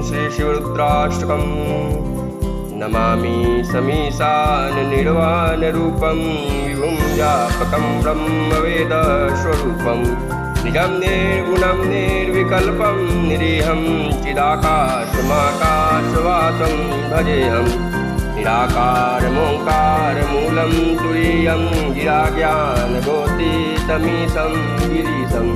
श्रीशिवरुद्राष्टकम् नमामि समीशाननिर्वाणरूपं विभुं व्यापकं ब्रह्मवेदस्वरूपं निजं निर्गुणं निर्विकल्पं निरीहं चिदाकाशमाकाशवासं भजेऽहं निराकारमोङ्कारमूलं तुरीयं गिराज्ञानगोतीतमीशं गिरीशं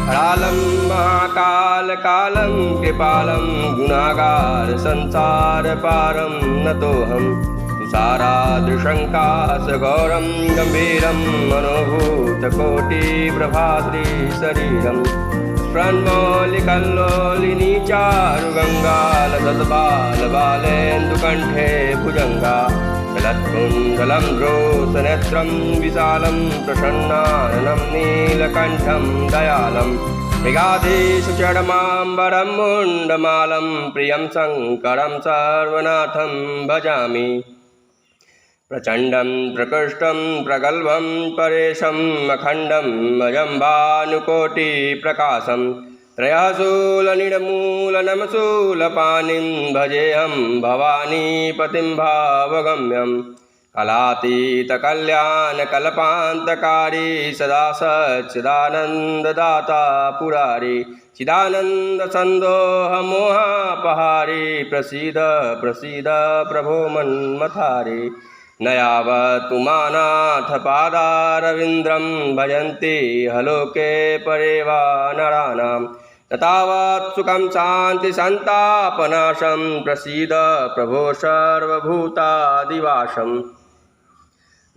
हरालं महाकालकालं कृपालं गुणागार संसारपारं नतोऽहं तुषाराद्रिशङ्कासगौरं गम्भीरं मनोभूतकोटिप्रभाश्रीशरीरं स्फुरन्मौलिकल्लोलिनी चारुगङ्गालसद्बालबालेन्दुकण्ठे भुजङ्गा चलत्कुण्डलं रोषनेत्रं विशालं प्रसन्नाननं नीलकण्ठं दयालं मृगाधीशचरमाम्बरं मुण्डमालं प्रियं शङ्करं सर्वनाथं भजामि प्रचण्डं प्रकृष्टं प्रगल्भं परेशम् अखण्डं अजं भानुकोटिप्रकाशं त्रयःशूलनिडमूलनमशूलपाणिं भजेऽहं भवानीपतिं भावगम्यं कलातीतकल्याणकल्पान्तकारी सदा सच्चिदानन्ददाता पुरारी चिदानन्दसन्दोहमोहापहारी प्रसीद प्रसीद प्रभो मन्मथारी न यावत् उमानाथ पादारविन्द्रं भजन्ति हलोके परे वा नराणां न तावत् सुखं शान्तिसन्तापनाशं प्रसीद प्रभो सर्वभूतादिवासं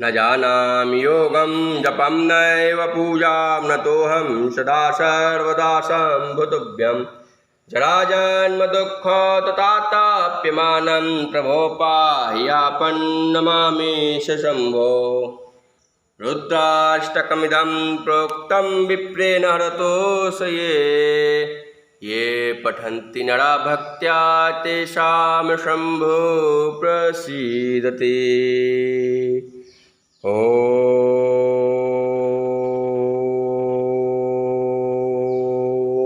न जानामि योगं जपं नैव पूजां नतोऽहं सदा सर्वदा शम्भुतुभ्यं जराजन्मदुःखतताप्यमानं प्रभो पाह्यापन्नमामि शम्भो रुद्राष्टकमिदं प्रोक्तं विप्रेण हरतोष ये पठन्ति नरा भक्त्या तेषां शम्भो प्रसीदति। ॐ